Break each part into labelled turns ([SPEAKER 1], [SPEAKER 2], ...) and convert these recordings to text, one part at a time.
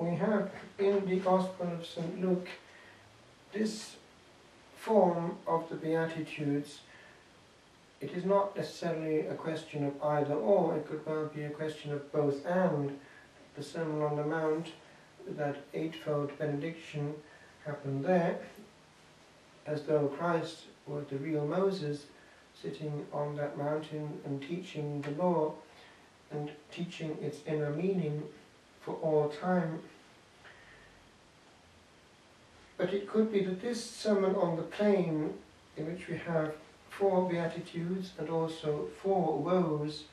[SPEAKER 1] we have in the Gospel of St. Luke this form of the Beatitudes. It is not necessarily a question of either or, it could well be a question of both and. The Sermon on the Mount, that eightfold benediction, happened there, as though Christ were the real Moses sitting on that mountain and teaching the law and teaching its inner meaning for all time. But it could be that this Sermon on the Plain, in which we have 4 Beatitudes and also 4 woes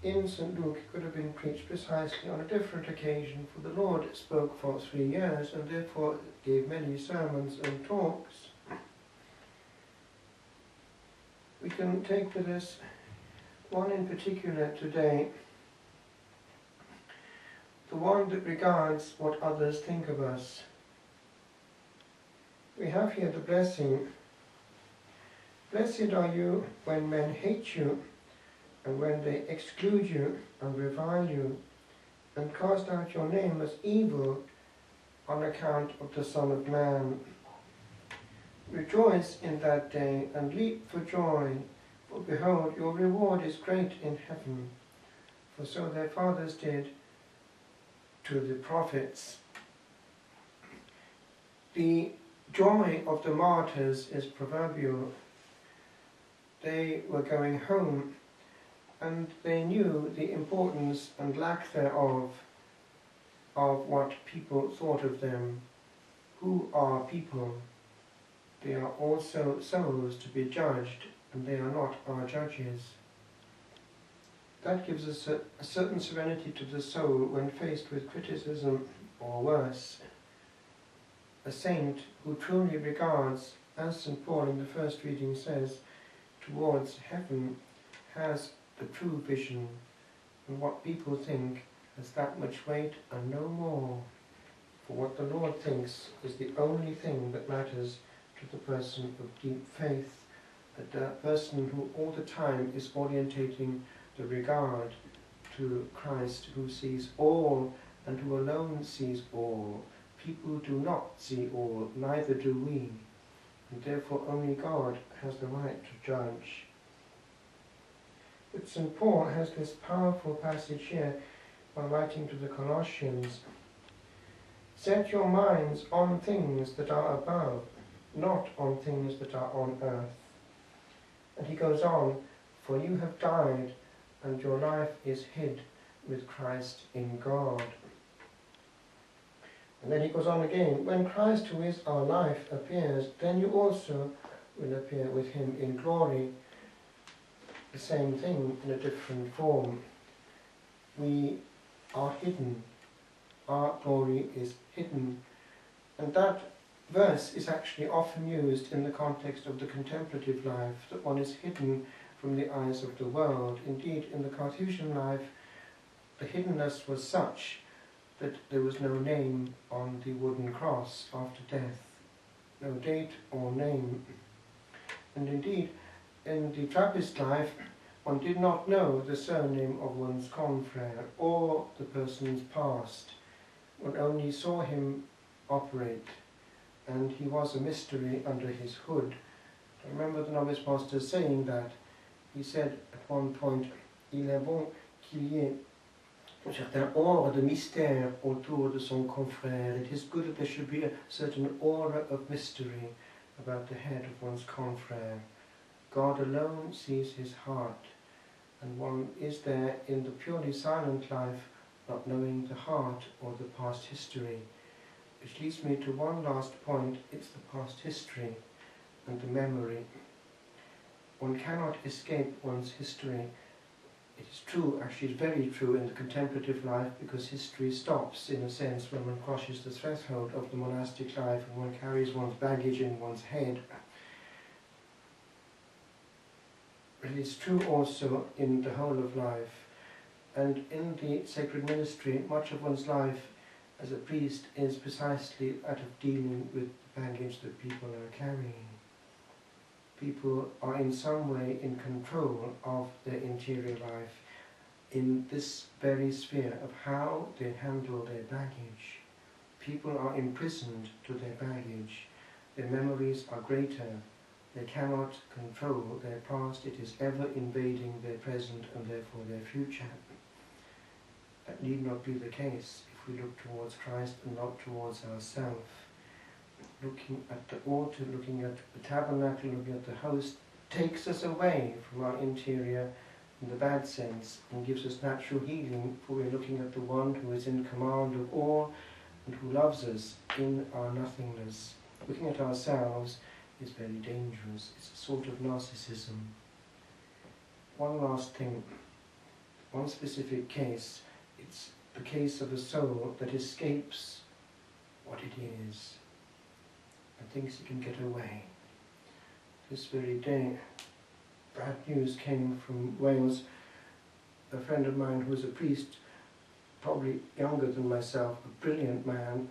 [SPEAKER 1] in St. Luke, could have been preached precisely on a different occasion, for the Lord spoke for 3 years and therefore gave many sermons and talks. We can take with us one in particular today, the one that regards what others think of us. We have here the blessing. Blessed are you when men hate you, and when they exclude you and revile you, and cast out your name as evil on account of the Son of Man. Rejoice in that day, and leap for joy, for behold, your reward is great in heaven, for so their fathers did to the prophets. The joy of the martyrs is proverbial. They were going home, and they knew the importance and lack thereof of what people thought of them. Who are people? They are also souls to be judged, and they are not our judges. That gives us a certain serenity to the soul when faced with criticism, or worse. A saint who truly regards, as St. Paul in the first reading says, towards heaven, has the true vision, and what people think has that much weight and no more. For what the Lord thinks is the only thing that matters to the person of deep faith, the person who all the time is orientating the regard to Christ, who sees all and who alone sees all. People do not see all, neither do we, and therefore only God has the right to judge. But St. Paul has this powerful passage here while writing to the Colossians. Set your minds on things that are above, not on things that are on earth. And he goes on, for you have died, and your life is hid with Christ in God. And then he goes on again, when Christ, who is our life, appears, then you also will appear with him in glory. The same thing in a different form. We are hidden. Our glory is hidden. And that verse is actually often used in the context of the contemplative life, that one is hidden from the eyes of the world. Indeed, in the Carthusian life, the hiddenness was such that there was no name on the wooden cross after death, no date or name. And indeed, in the Trappist life, one did not know the surname of one's confrere or the person's past. One only saw him operate, and he was a mystery under his hood. I remember the novice master saying that. He said at one point, il est bon qu'il y ait un certain aura de mystère autour de son confrère. It is good that there should be a certain aura of mystery about the head of one's confrère. God alone sees his heart, and one is there in the purely silent life, not knowing the heart or the past history. Which leads me to one last point, it's the past history and the memory. One cannot escape one's history. It is true, actually it's very true in the contemplative life, because history stops, in a sense, when one crosses the threshold of the monastic life and one carries one's baggage in one's head. But it is true also in the whole of life. And in the sacred ministry, much of one's life as a priest is precisely that of dealing with the baggage that people are carrying. People are in some way in control of their interior life in this very sphere of how they handle their baggage. people are imprisoned to their baggage. Their memories are greater. They cannot control their past. It is ever invading their present and therefore their future. That need not be the case if we look towards Christ and not towards ourselves. Looking at the altar, looking at the tabernacle, looking at the host, takes us away from our interior in the bad sense and gives us natural healing, for we're looking at the one who is in command of all and who loves us in our nothingness. Looking at ourselves is very dangerous. It's a sort of narcissism. One last thing, one specific case. It's the case of a soul that escapes what it is and thinks it can get away. This very day, bad news came from Wales. A friend of mine who was a priest, probably younger than myself, a brilliant man,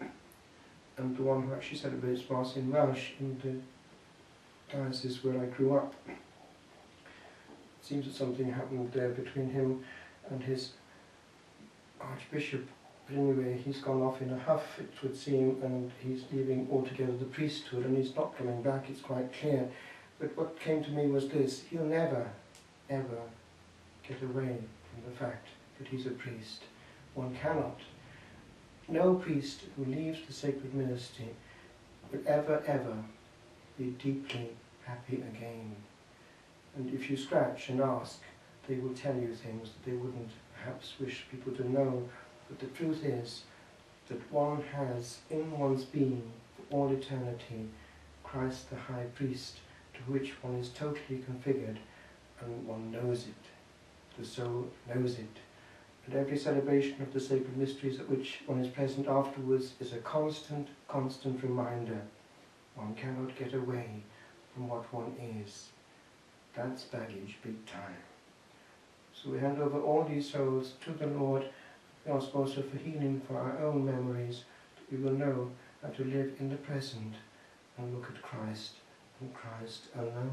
[SPEAKER 1] and the one who actually celebrates Mass in Welsh in the diocese where I grew up. It seems that something happened there between him and his archbishop. But anyway, he's gone off in a huff, it would seem, and he's leaving altogether the priesthood, and he's not coming back, it's quite clear. But what came to me was this: he'll never, ever get away from the fact that he's a priest. One cannot. No priest who leaves the sacred ministry will ever, ever be deeply happy again. And if you scratch and ask, they will tell you things that they wouldn't perhaps wish people to know. But the truth is that one has in one's being for all eternity Christ the High Priest, to which one is totally configured, and one knows it. The soul knows it. And every celebration of the sacred mysteries at which one is present afterwards is a constant, constant reminder. One cannot get away from what one is. That's baggage, big time. So we hand over all these souls to the Lord. We ask also for healing for our own memories, that we will know how to live in the present and look at Christ and Christ alone.